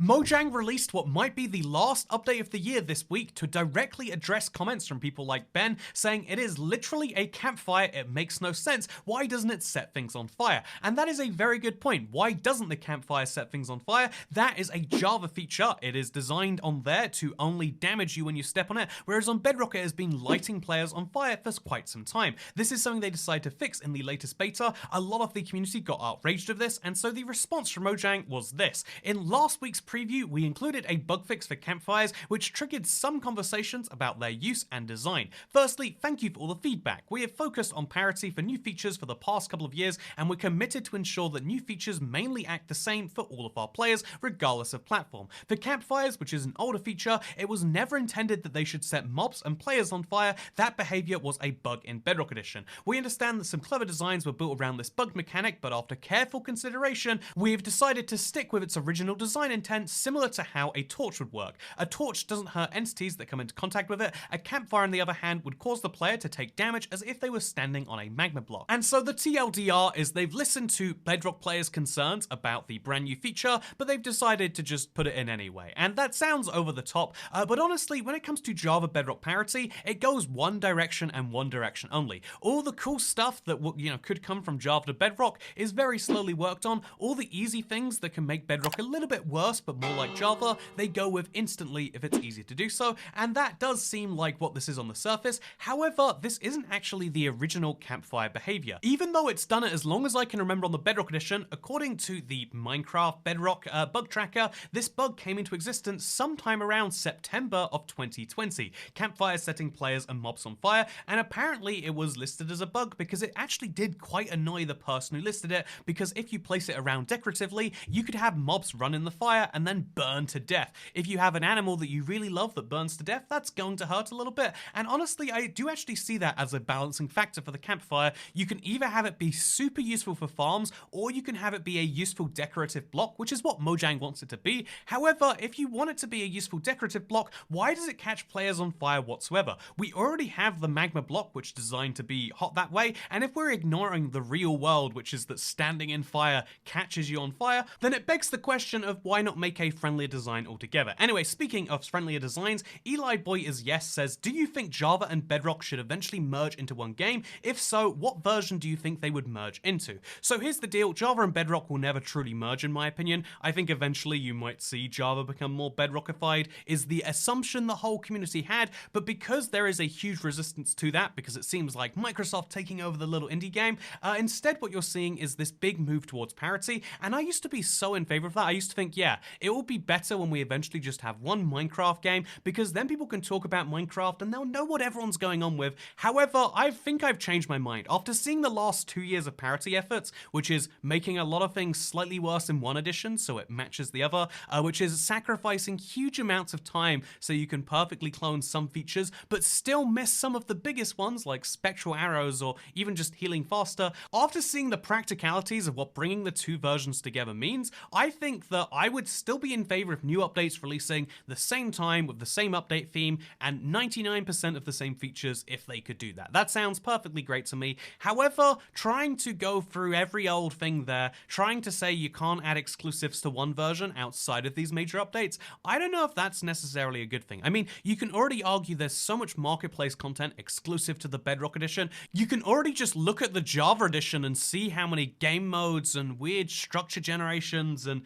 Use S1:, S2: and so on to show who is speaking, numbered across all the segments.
S1: Mojang released what might be the last update of the year this week to directly address comments from people like Ben saying it is literally a campfire, it makes no sense, why doesn't it set things on fire? And that is a very good point. Why doesn't the campfire set things on fire? That is a Java feature. It is designed on there to only damage you when you step on it, whereas on Bedrock it has been lighting players on fire for quite some time. This is something they decided to fix in the latest beta. A lot of the community got outraged of this, and so the response from Mojang was this. In last week's preview, we included a bug fix for campfires, which triggered some conversations about their use and design. Firstly, thank you for all the feedback. We have focused on parity for new features for the past couple of years, and we're committed to ensure that new features mainly act the same for all of our players, regardless of platform. For campfires, which is an older feature, it was never intended that they should set mobs and players on fire. That behavior was a bug in Bedrock Edition. We understand that some clever designs were built around this bug mechanic, but after careful consideration, we've decided to stick with its original design intent, similar to how a torch would work. A torch doesn't hurt entities that come into contact with it. A campfire, on the other hand, would cause the player to take damage as if they were standing on a magma block. And so the TLDR is they've listened to Bedrock players' concerns about the brand new feature, but they've decided to just put it in anyway. And that sounds over the top, but honestly, when it comes to Java Bedrock parity, it goes one direction and one direction only. All the cool stuff that could come from Java to Bedrock is very slowly worked on. All the easy things that can make Bedrock a little bit worse but more like Java, they go with instantly if it's easy to do so, and that does seem like what this is on the surface. However, this isn't actually the original campfire behavior. Even though it's done it as long as I can remember on the Bedrock Edition, according to the Minecraft Bedrock bug tracker, this bug came into existence sometime around September of 2020. Campfire setting players and mobs on fire, and apparently it was listed as a bug because it actually did quite annoy the person who listed it, because if you place it around decoratively, you could have mobs run in the fire and then burn to death. If you have an animal that you really love that burns to death, that's going to hurt a little bit. And honestly, I do actually see that as a balancing factor for the campfire. You can either have it be super useful for farms, or you can have it be a useful decorative block, which is what Mojang wants it to be. However, if you want it to be a useful decorative block, why does it catch players on fire whatsoever? We already have the magma block, which is designed to be hot that way, and if we're ignoring the real world, which is that standing in fire catches you on fire, then it begs the question of why not make a friendlier design altogether. Anyway, speaking of friendlier designs, Eli Boy is Yes says, do you think Java and Bedrock should eventually merge into one game? If so, what version do you think they would merge into? So here's the deal, Java and Bedrock will never truly merge in my opinion. I think eventually you might see Java become more Bedrockified, is the assumption the whole community had, but because there is a huge resistance to that, because it seems like Microsoft taking over the little indie game, instead what you're seeing is this big move towards parity, and I used to be so in favor of that. I used to think, yeah, it will be better when we eventually just have one Minecraft game, because then people can talk about Minecraft and they'll know what everyone's going on with. However, I think I've changed my mind. After seeing the last 2 years of parity efforts, which is making a lot of things slightly worse in one edition so it matches the other, which is sacrificing huge amounts of time so you can perfectly clone some features, but still miss some of the biggest ones like spectral arrows or even just healing faster. After seeing the practicalities of what bringing the two versions together means, I think that I would still be in favor of new updates releasing the same time with the same update theme and 99% of the same features if they could do that. That sounds perfectly great to me. However, trying to go through every old thing there, trying to say you can't add exclusives to one version outside of these major updates, I don't know if that's necessarily a good thing. I mean, you can already argue there's so much marketplace content exclusive to the Bedrock Edition. You can already just look at the Java Edition and see how many game modes and weird structure generations and,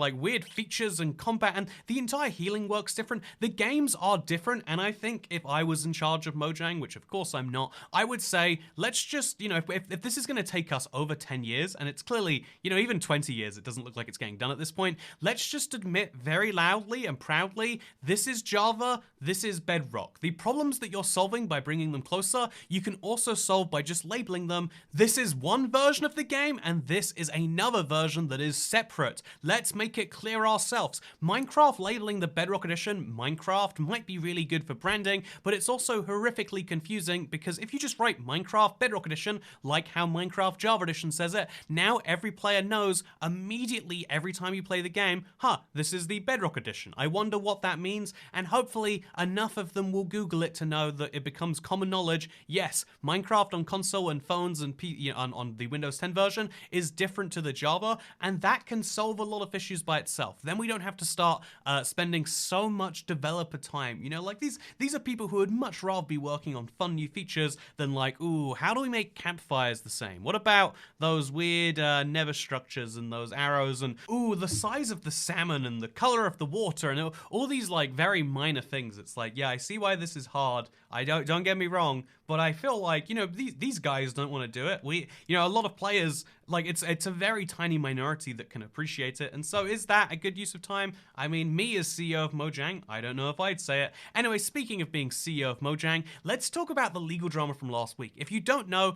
S1: like weird features and combat, and the entire healing works different. The games are different, and I think if I was in charge of Mojang, which of course I'm not, I would say, let's just, if this is going to take us over 10 years, and it's clearly, even 20 years, it doesn't look like it's getting done at this point, let's just admit very loudly and proudly, this is Java, this is Bedrock. The problems that you're solving by bringing them closer, you can also solve by just labeling them. This is one version of the game, and this is another version that is separate. Let's make it clear ourselves. Minecraft labeling the Bedrock Edition Minecraft might be really good for branding, but it's also horrifically confusing because if you just write Minecraft Bedrock Edition, like how Minecraft Java Edition says it, now every player knows immediately every time you play the game, this is the Bedrock Edition. I wonder what that means, and hopefully enough of them will Google it to know that it becomes common knowledge. Yes, Minecraft on console and phones and on the Windows 10 version is different to the Java, and that can solve a lot of issues by itself. itself. Then we don't have to start spending so much developer time. You know, like these are people who would much rather be working on fun new features than like, ooh, how do we make campfires the same? What about those weird nether structures and those arrows and ooh, the size of the salmon and the color of the water and all these like very minor things. It's like, yeah, I see why this is hard. I don't get me wrong, but I feel like, you know, these guys don't want to do it. You know, a lot of players, like it's a very tiny minority that can appreciate it. And so is that a good use of time? I mean, me as CEO of Mojang, I don't know if I'd say it. Anyway, speaking of being CEO of Mojang, let's talk about the legal drama from last week. If you don't know,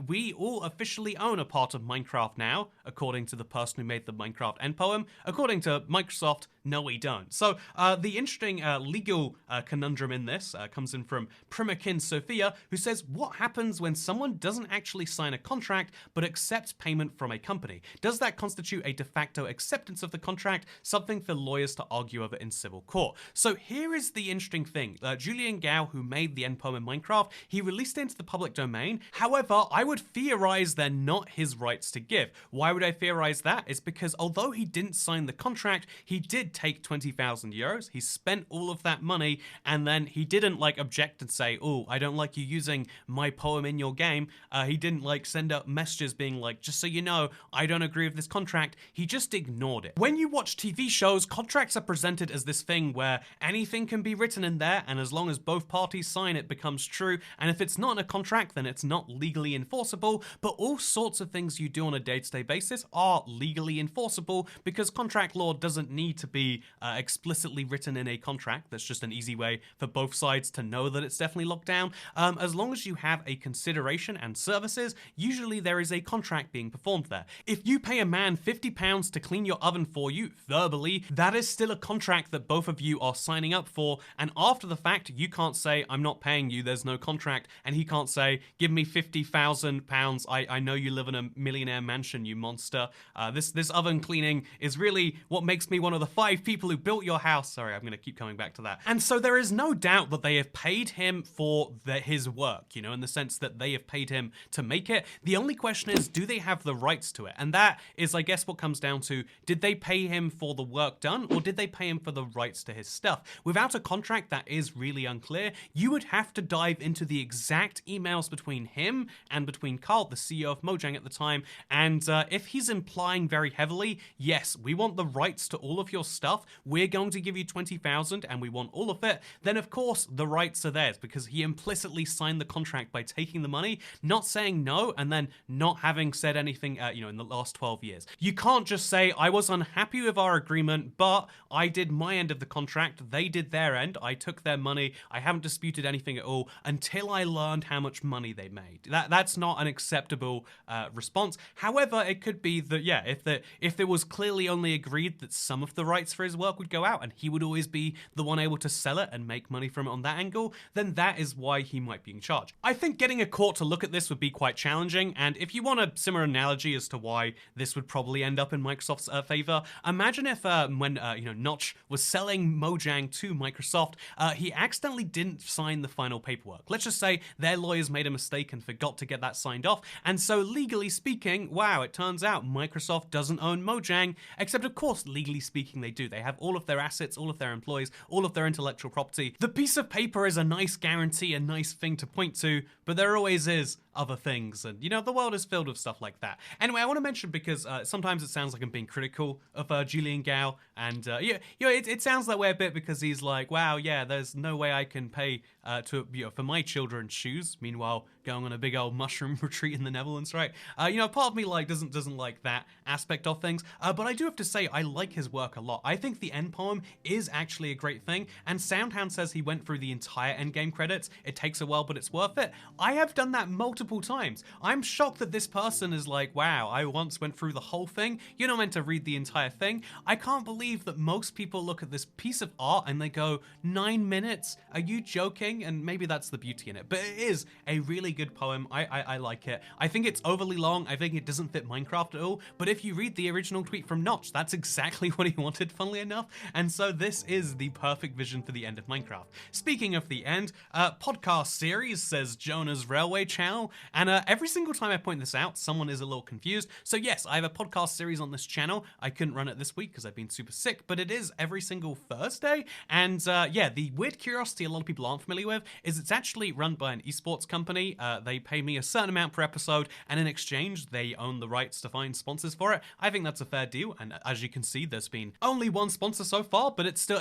S1: we all officially own a part of Minecraft now, according to the person who made the Minecraft end poem. According to Microsoft, no, we don't. So the interesting legal conundrum in this comes in from Primakin Sophia, who says, what happens when someone doesn't actually sign a contract but accepts payment from a company? Does that constitute a de facto acceptance of the contract, something for lawyers to argue over in civil court? So here is the interesting thing. Julian Gao, who made the end poem in Minecraft, he released it into the public domain. However, I would theorize they're not his rights to give. Why would I theorize that? It's because although he didn't sign the contract, he did take 20,000 euros. He spent all of that money, and then he didn't like object and say, oh, I don't like you using my poem in your game. He didn't like send up messages being like, just so you know, I don't agree with this contract. He just ignored it. When you watch TV shows, contracts are presented as this thing where anything can be written in there, and as long as both parties sign, it becomes true. And if it's not in a contract, then it's not legally enforceable. But all sorts of things you do on a day-to-day basis are legally enforceable because contract law doesn't need to be explicitly written in a contract. That's just an easy way for both sides to know that it's definitely locked down. As long as you have a consideration and services, usually there is a contract being performed there. If you pay a man £50 to clean your oven for you verbally, that is still a contract that both of you are signing up for, and after the fact, you can't say, I'm not paying you, there's no contract, and he can't say, give me £50,000, I know you live in a millionaire mansion, you monster. This oven cleaning is really what makes me one of the 5 people who built your house. Sorry, I'm going to keep coming back to that. And so there is no doubt that they have paid him for his work, you know, in the sense that they have paid him to make it. The only question is, do they have the rights to it? And that is, I guess, what comes down to, did they pay him for the work done, or did they pay him for the rights to his stuff? Without a contract, that is really unclear. You would have to dive into the exact emails between him and between Carl, the CEO of Mojang at the time, and if he's implying very heavily, yes, we want the rights to all of your stuff, we're going to give you 20,000 and we want all of it, then of course the rights are theirs because he implicitly signed the contract by taking the money, not saying no, and then not having said anything, you know, in the last 12 years. You can't just say, I was unhappy with our agreement, but I did my end of the contract, they did their end, I took their money, I haven't disputed anything at all until I learned how much money they made. That's not an acceptable response. However, it could be that, yeah, if it was clearly only agreed that some of the rights for his work would go out and he would always be the one able to sell it and make money from it on that angle, then that is why he might be in charge. I think getting a court to look at this would be quite challenging, and if you want a similar analogy as to why this would probably end up in Microsoft's favor, imagine if when you know, Notch was selling Mojang to Microsoft, he accidentally didn't sign the final paperwork. Let's just say their lawyers made a mistake and forgot to get that signed off, and so legally speaking, wow, it turns out Microsoft doesn't own Mojang, except of course legally speaking they do. They have all of their assets, all of their employees, all of their intellectual property. The piece of paper is a nice guarantee, a nice thing to point to, but there always is other things, and you know, the world is filled with stuff like that. Anyway, I want to mention, because sometimes it sounds like I'm being critical of Julian Gao, and yeah, you know, it sounds that way a bit because he's like, wow, yeah, there's no way I can pay to, you know, for my children's shoes, meanwhile going on a big old mushroom retreat in the Netherlands, right? You know, part of me like doesn't like that aspect of things, but I do have to say I like his work a lot. I think the end poem is actually a great thing, and Soundhound says he went through the entire endgame credits. It takes a while, but it's worth it. I have done that multiple times. I'm shocked that this person is like, wow, I once went through the whole thing. You're not meant to read the entire thing. I can't believe that most people look at this piece of art and they go, 9 minutes? Are you joking? And maybe that's the beauty in it, but it is a really good poem. I like it. I think it's overly long. I think it doesn't fit Minecraft at all, but if you read the original tweet from Notch, that's exactly what he wanted, funnily enough, and so this is the perfect vision for the end of Minecraft. Speaking of the end, podcast series, says Jonah's Railway Channel. channel, and every single time I point this out, someone is a little confused. So yes, I have a podcast series on this channel. I couldn't run it this week because I've been super sick, but it is every single Thursday. And yeah, the weird curiosity a lot of people aren't familiar with is it's actually run by an esports company. They pay me a certain amount per episode, and in exchange, they own the rights to find sponsors for it. I think that's a fair deal, and as you can see, there's been only one sponsor so far, but it's still,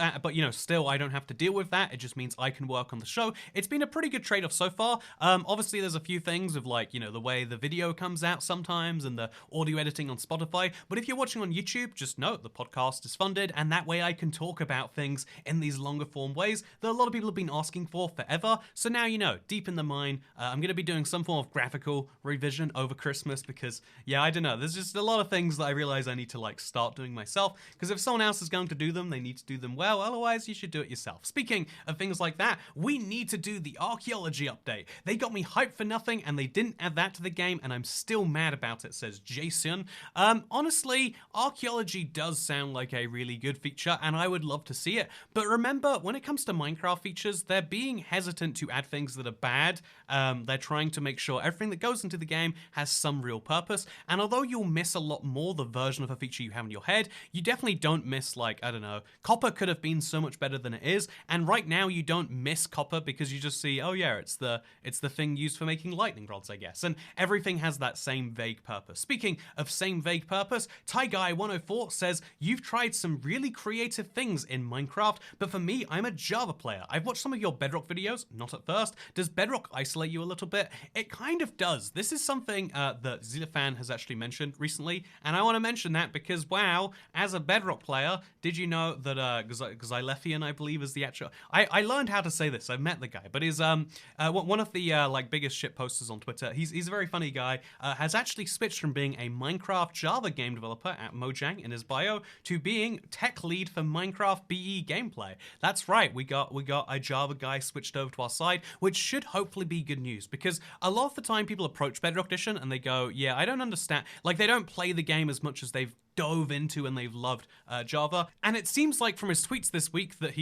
S1: still I don't have to deal with that. It just means I can work on the show. It's been a pretty good trade-off so far. Obviously, there's a few things of like, the way the video comes out sometimes and the audio editing on Spotify, but if you're watching on YouTube, just note the podcast is funded, and that way I can talk about things in these longer form ways that a lot of people have been asking for forever. So now you know, deep in the mine, I'm going to be doing some form of graphical revision over Christmas because, yeah, I don't know, there's just a lot of things that I realize I need to like start doing myself, because if someone else is going to do them, they need to do them well, otherwise you should do it yourself. Speaking of things like that, we need to do the archaeology update. They got me hyped for nothing and they didn't add that to the game, and I'm still mad about it, says Jason. Honestly, archaeology does sound like a really good feature and I would love to see it, but remember, when it comes to Minecraft features, they're being hesitant to add things that are bad. They're trying to make sure everything that goes into the game has some real purpose, and although you'll miss a lot more the version of a feature you have in your head, you definitely don't miss, like, I don't know, copper could have been so much better than it is, and right now you don't miss copper because you just see, oh yeah, it's the thing used for making lightning rods, I guess, and everything has that same vague purpose. Speaking of same vague purpose, TyGuy104 says, you've tried some really creative things in Minecraft, but for me, I'm a Java player. I've watched some of your Bedrock videos, not at first. Does Bedrock isolate you a little bit? It kind of does. This is something that Zilafan has actually mentioned recently, and I want to mention that because, wow, as a Bedrock player, did you know that Xylefian, I believe, is the actual... I learned how to say this. I've met the guy, but he's one of the like biggest shit posters on Twitter. He's a very funny guy. Has actually switched from being a Minecraft Java game developer at Mojang in his bio to being tech lead for Minecraft BE gameplay. That's right. We got a Java guy switched over to our side, which should hopefully be good news, because a lot of the time people approach Bedrock Edition and they go, yeah, I don't understand. Like, they don't play the game as much as they've dove into and they've loved Java, and it seems like from his tweets this week that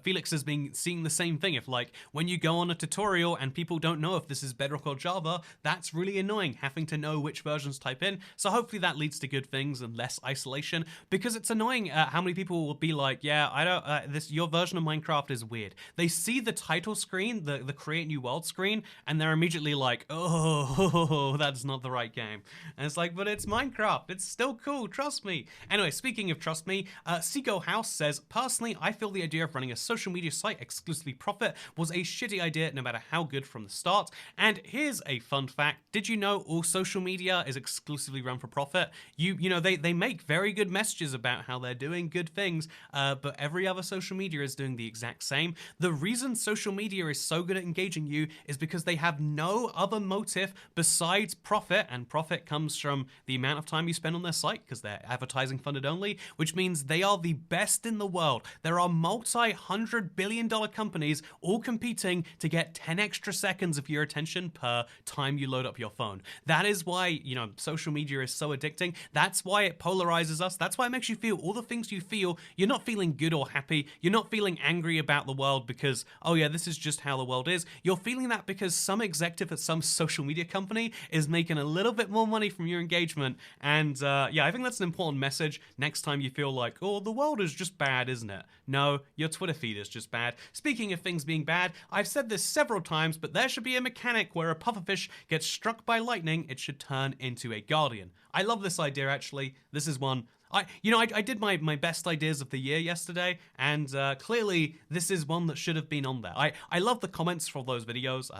S1: Felix has been seeing the same thing. If like when you go on a tutorial and people don't know if this is Bedrock or Java, that's really annoying, having to know which versions type in. So hopefully that leads to good things and less isolation, because it's annoying how many people will be like, yeah, I don't your version of Minecraft is weird. They see the title screen, the create new world screen, and they're immediately like, oh, that's not the right game. And it's like, but it's Minecraft, it's still cool, trust me. Anyway, speaking of trust me, Seago House says, personally, I feel the idea of running a social media site exclusively profit was a shitty idea no matter how good from the start. And here's a fun fact. Did you know all social media is exclusively run for profit? You know, they make very good messages about how they're doing good things, but every other social media is doing the exact same. The reason social media is so good at engaging you is because they have no other motive besides profit, and profit comes from the amount of time you spend on their site, because they're advertising funded only, which means they are the best in the world. There are multi-$100 billion companies all competing to get 10 extra seconds of your attention per time you load up your phone. That is why, social media is so addicting. That's why it polarizes us. That's why it makes you feel all the things you feel. You're not feeling good or happy. You're not feeling angry about the world because, oh yeah, this is just how the world is. You're feeling that because some executive at some social media company is making a little bit more money from your engagement. And yeah, I think that's an important message next time you feel like, oh, the world is just bad, isn't it? No, your Twitter feed is just bad. Speaking of things being bad, I've said this several times, but there should be a mechanic where a pufferfish gets struck by lightning, it should turn into a guardian. I love this idea, actually. This is one I did my best ideas of the year yesterday, and clearly this is one that should have been on there. I love the comments for those videos.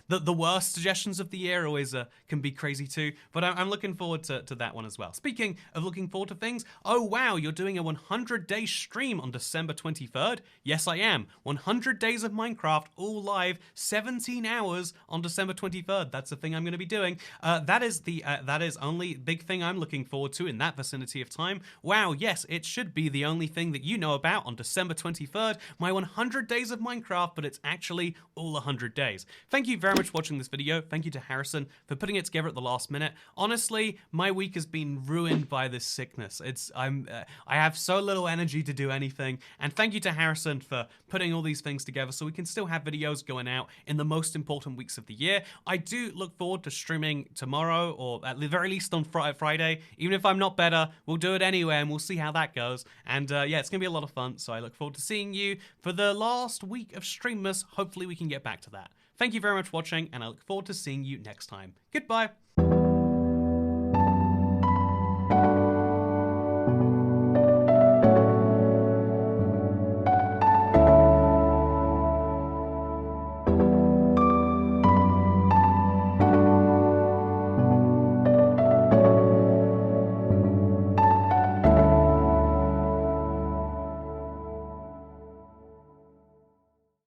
S1: The worst suggestions of the year always can be crazy too, but I'm looking forward to that one as well. Speaking of looking forward to things, oh wow, you're doing a 100-day stream on December 23rd? Yes, I am. 100 days of Minecraft, all live, 17 hours on December 23rd. That's the thing I'm going to be doing. That is only big thing I'm looking forward to in that vicinity of time. time. Wow, yes, it should be the only thing that you know about on December 23rd, my 100 days of Minecraft, but it's actually all 100 days. Thank you very much for watching this video. Thank you to Harrison for putting it together at the last minute. Honestly, my week has been ruined by this sickness. I have so little energy to do anything, and thank you to Harrison for putting all these things together so we can still have videos going out in the most important weeks of the year. I do look forward to streaming tomorrow, or at the very least on Friday. Even if I'm not better, we'll do it anyway, and we'll see how that goes. And yeah, it's gonna be a lot of fun, so I look forward to seeing you for the last week of Streammas. Hopefully we can get back to that. Thank you very much for watching, and I look forward to seeing you next time. Goodbye!